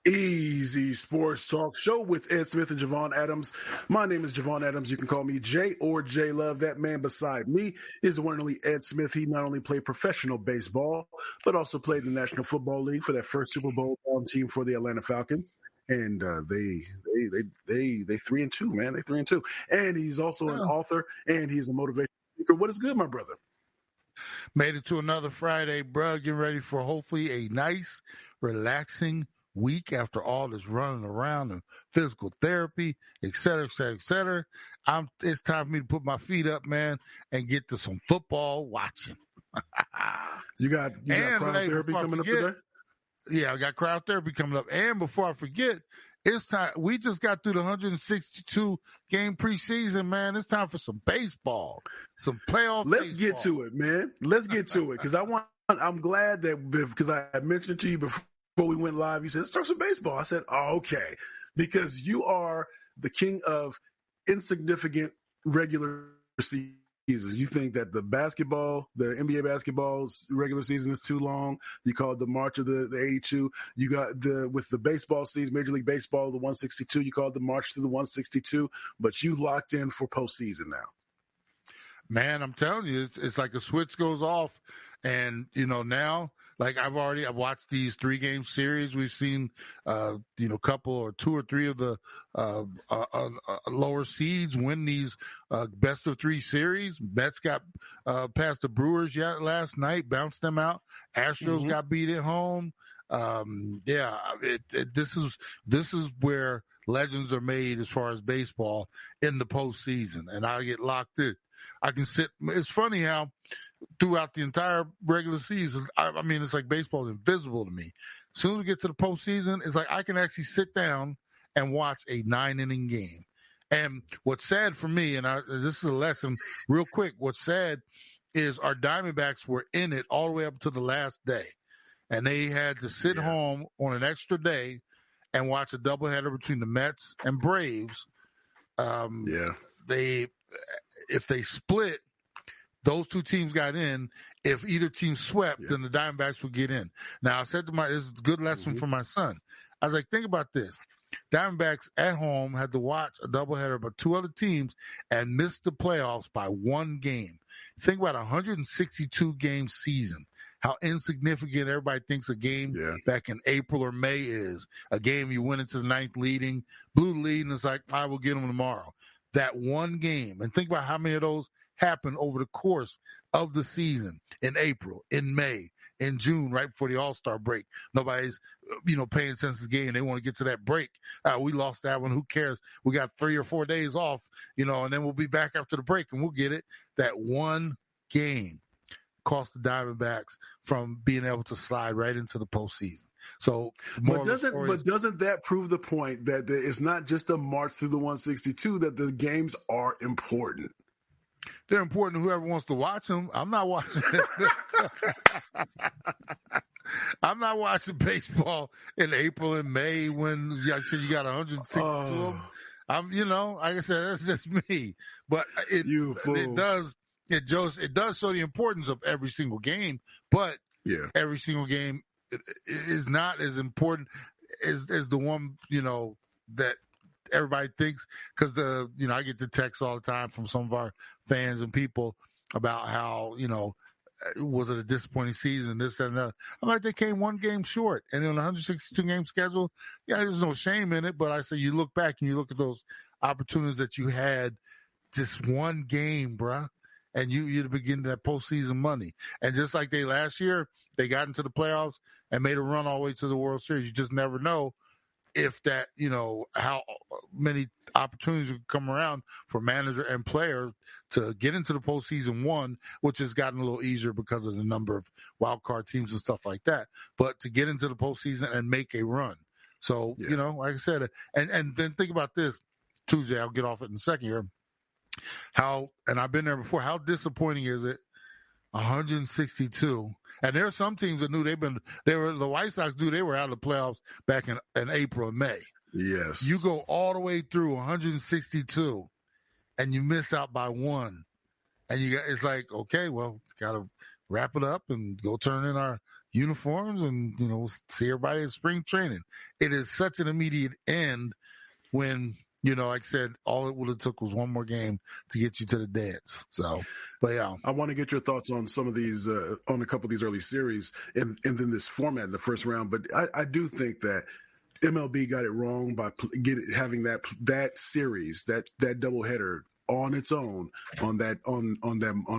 Easy Sports Talk Show with Ed Smith and Javon Adams. My name is Javon Adams. You can call me Jay or J Love. That man beside me is the one and only Ed Smith. He not only played professional baseball, but also played in the National Football League for that first Super Bowl team for the Atlanta Falcons. And they 3-2, man. They 3-2. And he's also an author and he's a motivational speaker. What is good, my brother? Made it to another Friday, bro. Getting ready for hopefully a nice, relaxing week after all this running around and physical therapy, et cetera, et cetera, et cetera. It's time for me to put my feet up, man, and get to some football watching. You got cryotherapy coming up today? Yeah, I got cryotherapy coming up. And before I forget, it's time. We just got through the 162 game preseason, man. It's time for some baseball, some playoff. Let's get to it, man. Let's get to it because I'm glad that because I mentioned to you before we went live, you said let's talk some baseball. I said, oh, okay, because you are the king of insignificant regular seasons. You think that the NBA basketball regular season is too long. You call it the March of the 82. You got with the baseball season, Major League Baseball, the 162. You call it the March to the 162. But you locked in for postseason now. Man, I'm telling you, it's like a switch goes off, and now. Like I've watched these 3-game series. We've seen, couple or 2 or 3 of the lower seeds win these best of 3 series. Mets got past the Brewers last night, bounced them out. Astros got beat at home. This is where legends are made as far as baseball in the postseason, and I get locked in. I can sit. It's funny how throughout the entire regular season, I mean, it's like baseball is invisible to me. As soon as we get to the postseason, it's like I can actually sit down and watch a 9-inning game. And what's sad for me, and this is a lesson real quick, what's sad is our Diamondbacks were in it all the way up to the last day. And they had to sit home on an extra day and watch a doubleheader between the Mets and Braves. If they split, those 2 teams got in. If either team swept, then the Diamondbacks would get in. Now, I said to this is a good lesson for my son. I was like, think about this. Diamondbacks at home had to watch a doubleheader by 2 other teams and missed the playoffs by 1 game. Think about a 162-game season. How insignificant everybody thinks a game back in April or May is. A game you went into the 9th leading, blew the lead, and it's like, I will get them tomorrow. That 1 game. And think about how many of those happened over the course of the season in April, in May, in June, right before the All-Star break. Nobody's, paying attention to the game. They want to get to that break. We lost that one. Who cares? We got 3 or 4 days off, and then we'll be back after the break and we'll get it. That 1 game cost the Diamondbacks from being able to slide right into the postseason. So, but doesn't that prove the point that it's not just a march through the 162, that the games are important? They're important to whoever wants to watch them. I'm not watching I'm not watching baseball in April and May when like I said, you got 162 of them. Like I said, that's just me. But it does show the importance of every single game, but every single game is not as important as the one, that everybody thinks, because I get the texts all the time from some of our fans and people about how, was it a disappointing season, this and that. I'm like, they came 1 game short, and in a 162 game schedule, there's no shame in it. But I say, you look back and you look at those opportunities that you had, just 1 game, bruh, and you'd begin that postseason money. And just like last year, they got into the playoffs and made a run all the way to the World Series. You just never know if that, how many opportunities would come around for manager and player to get into the postseason, one, which has gotten a little easier because of the number of wild card teams and stuff like that, but to get into the postseason and make a run. So, like I said, and then think about this, too, Jay, I'll get off it in a second here. And I've been there before, how disappointing is it? 162. And there are some teams that knew the White Sox knew they were out of the playoffs back in April and May. Yes. You go all the way through 162 and you miss out by 1. And it's like, okay, well, got to wrap it up and go turn in our, uniforms and, we'll see everybody at spring training. It is such an immediate end when, like I said, all it would have took was one more game to get you to the dance. So, but yeah. I want to get your thoughts on some of these, on a couple of these early series and then this format in the first round. But I do think that MLB got it wrong by having that series, that doubleheader on its own on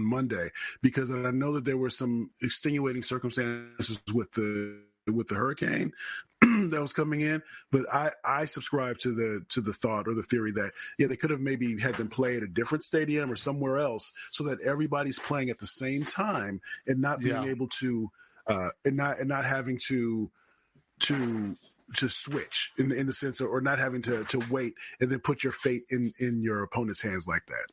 Monday, because I know that there were some extenuating circumstances with the hurricane that was coming in, but I subscribe to the thought or the theory that they could have maybe had them play at a different stadium or somewhere else so that everybody's playing at the same time and not being able to and not having to switch in the sense of, or not having to wait and then put your fate in your opponent's hands like that.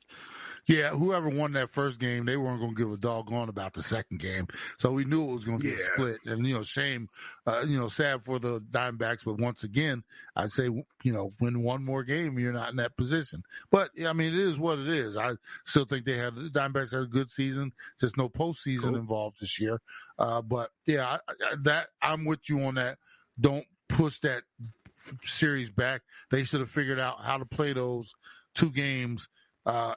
Yeah, whoever won that first game, they weren't going to give a doggone about the second game. So we knew it was going to get split. And, shame, sad for the Diamondbacks. But once again, I'd say, win one more game, you're not in that position. But, it is what it is. I still think the Diamondbacks had a good season, just no postseason involved this year. But, yeah, I'm with you on that. Don't push that series back. They should have figured out how to play those two games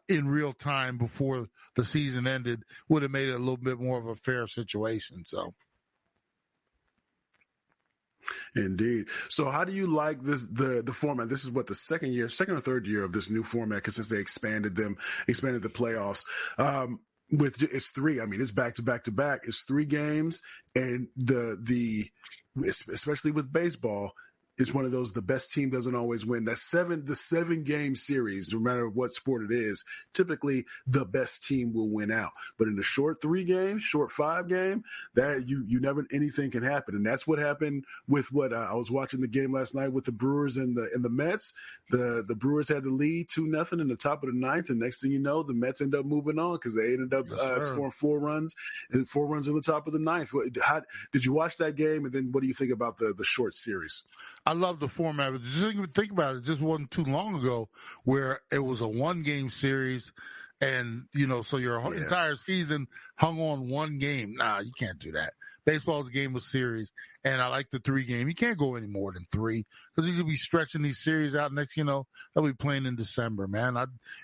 in real time before the season ended. Would have made it a little bit more of a fair situation. So, indeed. So, how do you like this the format? This is what the second or third year of this new format, because since they expanded the playoffs. It's three. It's back to back to back. It's 3 games, and especially with baseball, it's one of those, the best team doesn't always win. The 7-game series, no matter what sport it is, typically the best team will win out. But in the short 5 game, that you never, anything can happen. And that's what happened with I was watching the game last night with the Brewers and the Mets. The Brewers had the lead 2-0 in the top of the 9th. And next thing you know, the Mets end up moving on because they ended up scoring 4 runs in the top of the 9th. Did you watch that game? And then what do you think about the short series? I love the format. But just think about it. It just wasn't too long ago where it was a 1-game series and, so your entire season hung on 1 game. Nah, you can't do that. Baseball is a game of series, and I like the 3-game. You can't go any more than 3 because you could be stretching these series out next, they'll be playing in December, man.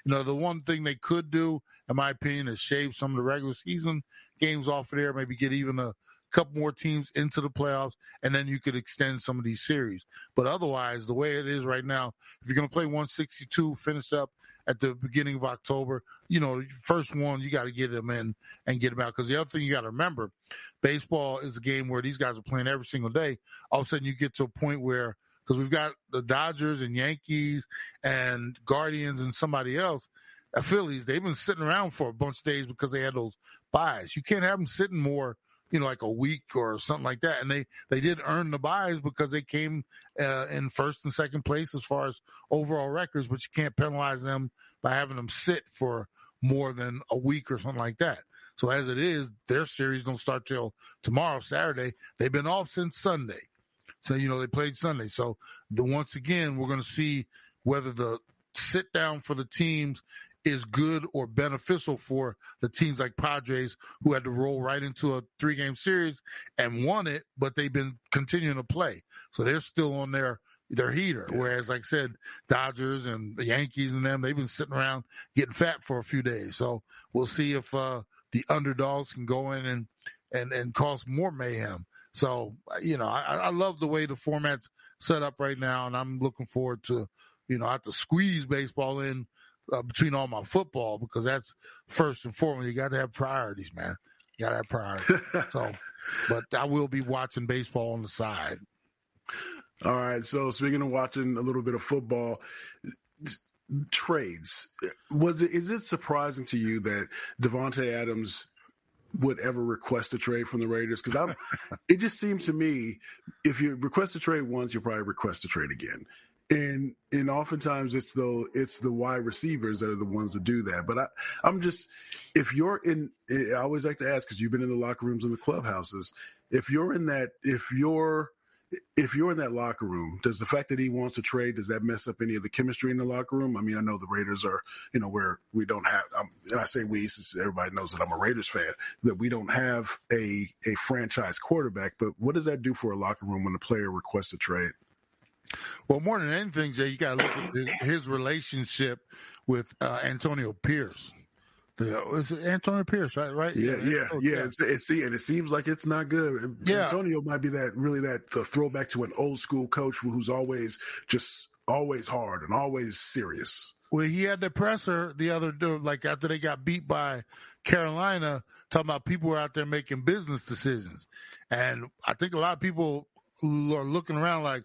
The one thing they could do, in my opinion, is shave some of the regular season games off of there, maybe get even a couple more teams into the playoffs, and then you could extend some of these series. But otherwise, the way it is right now, if you're going to play 162, finish up at the beginning of October, first one, you got to get them in and get them out. Because the other thing you got to remember, baseball is a game where these guys are playing every single day. All of a sudden, you get to a point where, because we've got the Dodgers and Yankees and Guardians and somebody else, Phillies, they've been sitting around for a bunch of days because they had those buys. You can't have them sitting more, like a week or something like that. And they did earn the buys because they came in first and second place as far as overall records, but you can't penalize them by having them sit for more than a week or something like that. So as it is, their series don't start till tomorrow, Saturday. They've been off since Sunday. So, they played Sunday. So once again, we're going to see whether the sit down for the teams is good or beneficial for the teams like Padres, who had to roll right into a 3-game series and won it, but they've been continuing to play. So they're still on their heater. Yeah. Whereas, like I said, Dodgers and the Yankees and them, they've been sitting around getting fat for a few days. So we'll see if the underdogs can go in and cause more mayhem. So, I love the way the format's set up right now, and I'm looking forward to, I have to squeeze baseball in between all my football, because that's first and foremost. You got to have priorities, man. You got to have priorities. So, but I will be watching baseball on the side. All right. So speaking of watching a little bit of football, trades. Is it surprising to you that Devontae Adams would ever request a trade from the Raiders? Because it just seems to me, if you request a trade once, you'll probably request a trade again. And oftentimes it's the wide receivers that are the ones that do that. But I'm just, if you're in, I always like to ask, because you've been in the locker rooms and the clubhouses, if you're if you're in that locker room, does the fact that he wants to trade, does that mess up any of the chemistry in the locker room? I mean, I know the Raiders are, where we don't have, and I say we, since everybody knows that I'm a Raiders fan, that we don't have a franchise quarterback, but what does that do for a locker room when the player requests a trade? Well, more than anything, Jay, you got to look at his relationship with Antonio Pierce. It's Antonio Pierce, right? Yeah. It seems like it's not good. Yeah. Antonio might be the throwback to an old school coach who's always hard and always serious. Well, he had the presser the other day, like after they got beat by Carolina, talking about people were out there making business decisions. And I think a lot of people are looking around like,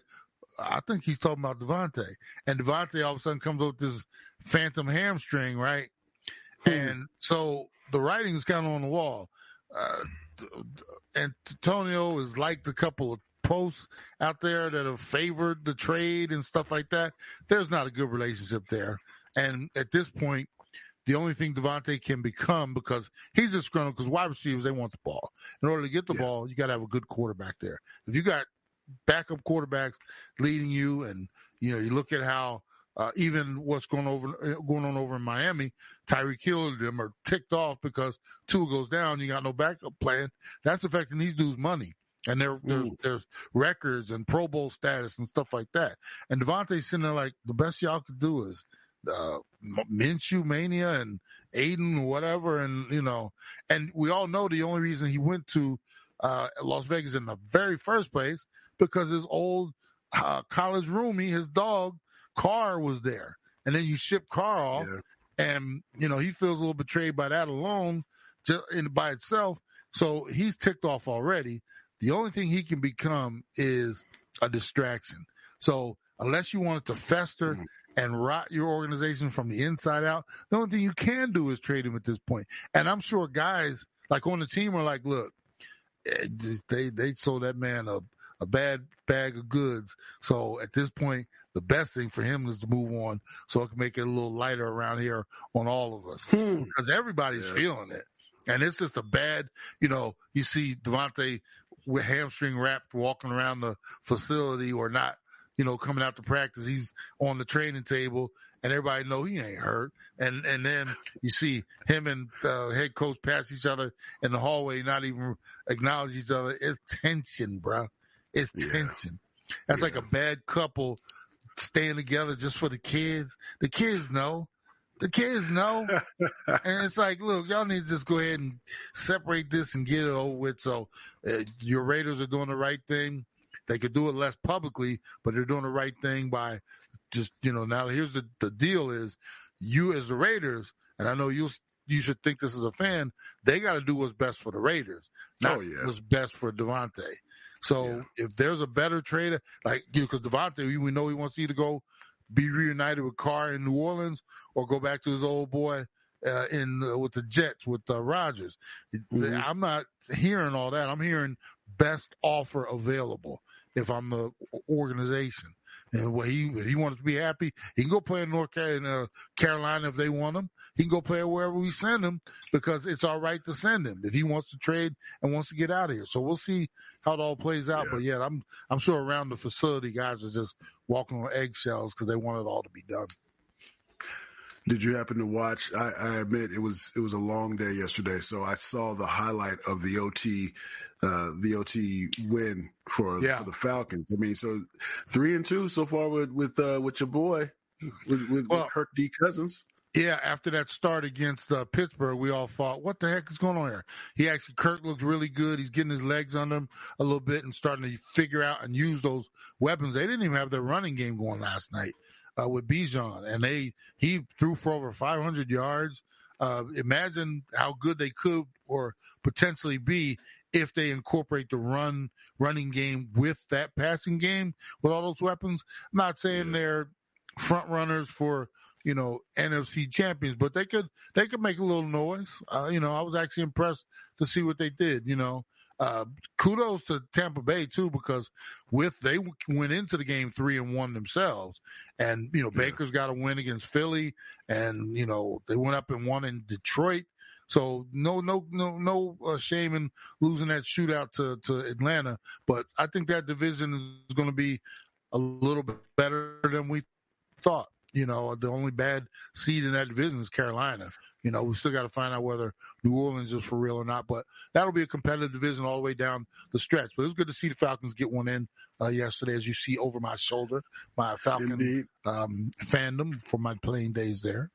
I think he's talking about Devontae. And Devontae all of a sudden comes up with this phantom hamstring, right? And so the writing is kind of on the wall. Antonio has liked a couple of posts out there that have favored the trade and stuff like that. There's not a good relationship there. And at this point, the only thing Devontae can become, because he's disgruntled, because wide receivers, they want the ball. In order to get the ball, you got to have a good quarterback there. If you got backup quarterbacks leading you, and you look at how even what's going on over in Miami, Tyreek Hill and them are ticked off because Tua goes down, you got no backup plan. That's affecting these dudes' money. And there's records and Pro Bowl status and stuff like that. And Devontae's sitting there like, the best y'all could do is Minshew Mania and Aiden, whatever. And, and we all know the only reason he went to Las Vegas in the very first place, because his old college roomie, his dog, Carr, was there. And then you ship Carr off, and, he feels a little betrayed by that alone, just by itself. So he's ticked off already. The only thing he can become is a distraction. So unless you want it to fester and rot your organization from the inside out, the only thing you can do is trade him at this point. And I'm sure guys like on the team are like, look, they sold that man a bad bag of goods. So at this point, the best thing for him is to move on so it can make it a little lighter around here on all of us. Because everybody's feeling it. And it's just a bad, you see Devontae with hamstring wrapped walking around the facility or not, coming out to practice. He's on the training table and everybody know he ain't hurt. And then you see him and the head coach pass each other in the hallway, not even acknowledge each other. It's tension, bro. It's tension. That's like a bad couple staying together just for the kids. The kids know. And it's like, look, y'all need to just go ahead and separate this and get it over with. So your Raiders are doing the right thing. They could do it less publicly, but they're doing the right thing by just, now here's the deal is you as the Raiders, and I know you should think this as a fan, they got to do what's best for the Raiders, not what's best for Devontae. So if there's a better trader, like, because Devontae, we know he wants to either go be reunited with Carr in New Orleans or go back to his old boy with the Jets, with Rodgers. I'm not hearing all that. I'm hearing best offer available if I'm the organization. And if he wants to be happy, he can go play in Carolina if they want him. He can go play wherever we send him because it's all right to send him if he wants to trade and wants to get out of here. So we'll see how it all plays out. Yeah. But I'm sure around the facility, guys are just walking on eggshells because they want it all to be done. Did you happen to watch? I admit it was a long day yesterday, so I saw the highlight of the OT win for the Falcons. I mean, so 3-2 so far with your boy with Kirk D. Cousins. Yeah, after that start against Pittsburgh, we all thought, what the heck is going on here? Kirk looks really good. He's getting his legs under him a little bit and starting to figure out and use those weapons. They didn't even have their running game going last night with Bijan, and he threw for over 500 yards. Imagine how good they could or potentially be if they incorporate the running game with that passing game with all those weapons. I'm not saying they're front runners for NFC champions, but they could make a little noise. I was actually impressed to see what they did. Kudos to Tampa Bay too, because they went into the game 3-1 themselves, and Baker's got a win against Philly, and they went up and won in Detroit. So no shame in losing that shootout to Atlanta. But I think that division is going to be a little bit better than we thought. The only bad seed in that division is Carolina. We still got to find out whether New Orleans is for real or not. But that'll be a competitive division all the way down the stretch. But it was good to see the Falcons get one in yesterday, as you see over my shoulder, my Falcon fandom for my playing days there.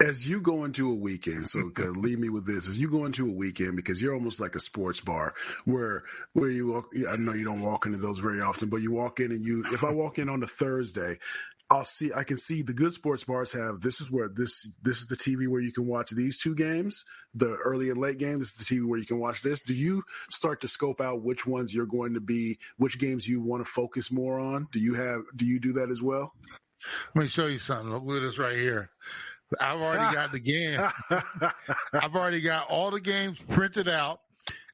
As you go into a weekend, so leave me with this. As you go into a weekend, because you're almost like a sports bar where you walk, I know you don't walk into those very often, but you walk in and if I walk in on a Thursday, I can see the good sports bars have, this is the TV where you can watch these two games, the early and late game. This is the TV where you can watch this. Do you start to scope out which ones you're going to be, which games you want to focus more on? Do you do that as well? Let me show you something. Look at this right here. I've already got the game. I've already got all the games printed out,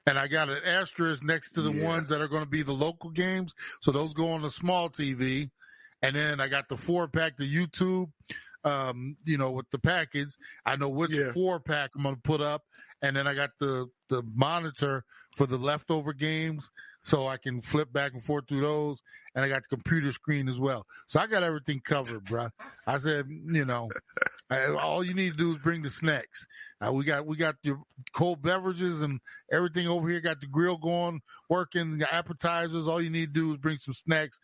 and I got an asterisk next to the ones that are going to be the local games. So those go on the small TV. And then I got the 4-pack, the YouTube, with the package. I know which 4-pack I'm going to put up. And then I got the monitor for the leftover games, so I can flip back and forth through those. And I got the computer screen as well. So I got everything covered, bro. I said, all you need to do is bring the snacks. We got your cold beverages and everything over here. Got the grill going, working, the appetizers. All you need to do is bring some snacks,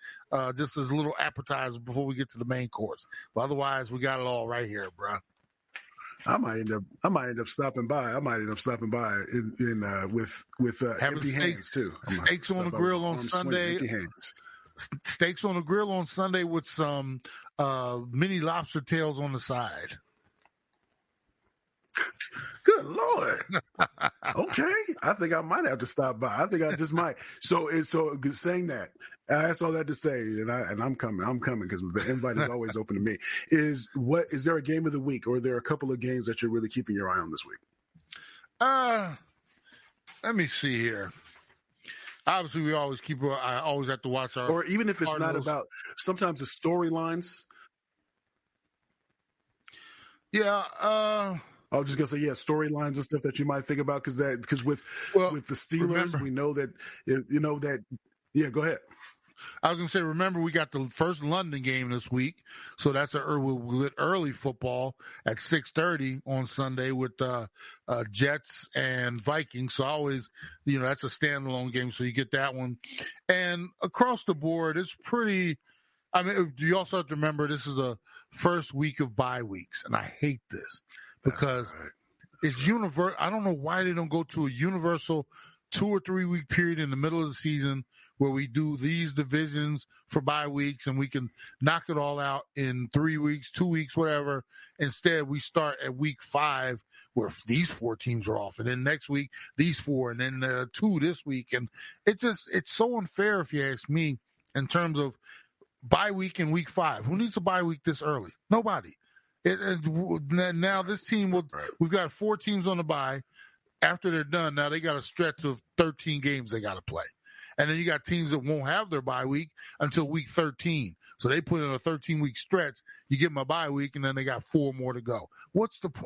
just as a little appetizer before we get to the main course. But otherwise, we got it all right here, bro. I might end up stopping by. With empty hands too. Steaks on the grill on Sunday. Empty hands. Steaks on the grill on Sunday with some mini lobster tails on the side. Good Lord. Okay. I think I might have to stop by. I think I just might. So saying that, I asked all that to say, and I'm coming because the invite is always open to me. Is there a game of the week, or are there a couple of games that you're really keeping your eye on this week? Let me see here. Obviously, I always have to watch our. Or even if it's Cardinals. not about, sometimes the storylines. Yeah. I was just gonna say, storylines and stuff that you might think about, because with the Steelers, we know that Yeah, go ahead. I was going to say, remember, we got the first London game this week, so that's early football at 6:30 on Sunday with Jets and Vikings. So I always, that's a standalone game, so you get that one. And across the board, it's pretty. I mean, you also have to remember this is the first week of bye weeks, and I hate this because it's universal. I don't know why they don't go to a universal 2 or 3 week period in the middle of the season where we do these divisions for bye weeks and we can knock it all out in 3 weeks, 2 weeks, whatever. Instead, we start at week 5 where these 4 teams are off, and then next week these 4, and then 2 this week. And it's so unfair, if you ask me, in terms of bye week in week 5. Who needs a bye week this early? Nobody. Now this team we've got 4 teams on the bye. After they're done, now they got a stretch of 13 games they got to play. And then you got teams that won't have their bye week until week 13. So they put in a 13-week stretch. You give them a bye week, and then they got 4 more to go.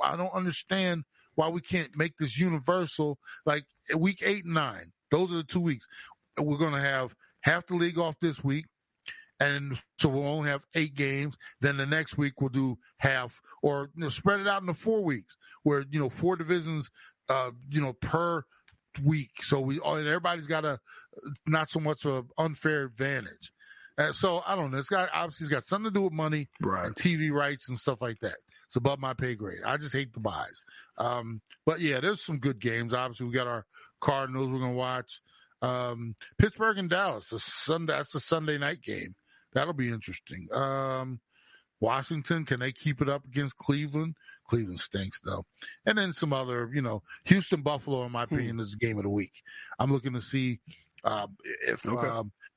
I don't understand why we can't make this universal. Like week 8 and 9, those are the 2 weeks. We're going to have half the league off this week. And so we'll only have 8 games. Then the next week we'll do half, or spread it out into 4 weeks where, 4 divisions, per week. So everybody's got not so much of an unfair advantage. So I don't know. This guy obviously has got something to do with money and TV rights and stuff like that. It's above my pay grade. I just hate the buys. But yeah, there's some good games. Obviously, we got our Cardinals we're going to watch. Pittsburgh and Dallas. That's the Sunday night game. That'll be interesting. Washington, can they keep it up against Cleveland? Cleveland stinks, though. And then some other, Houston, Buffalo, in my opinion, is the game of the week. I'm looking to see if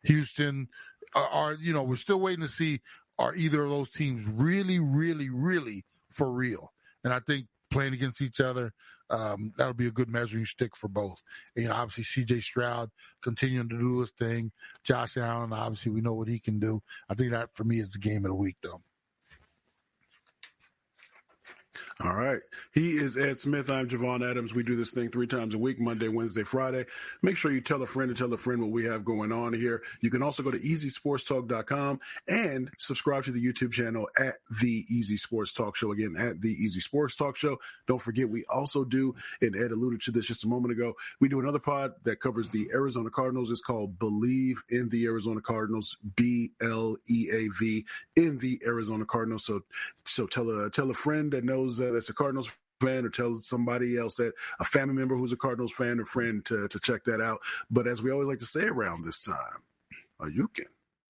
Houston are, we're still waiting to see, are either of those teams really, really, really for real? And I think playing against each other, that'll be a good measuring stick for both. And, obviously, C.J. Stroud continuing to do his thing. Josh Allen, obviously, we know what he can do. I think that, for me, is the game of the week, though. All right. He is Ed Smith. I'm Javon Adams. We do this thing 3 times a week, Monday, Wednesday, Friday. Make sure you tell a friend and tell a friend what we have going on here. You can also go to easysportstalk.com and subscribe to the YouTube channel at The Easy Sports Talk Show. Again, at The Easy Sports Talk Show. Don't forget, we also do, and Ed alluded to this just a moment ago, we do another pod that covers the Arizona Cardinals. It's called Believe in the Arizona Cardinals, BLEAV, in the Arizona Cardinals. So tell a friend that knows that's a Cardinals fan, or tell somebody else, that a family member who's a Cardinals fan or friend, to check that out. But as we always like to say around this time, you can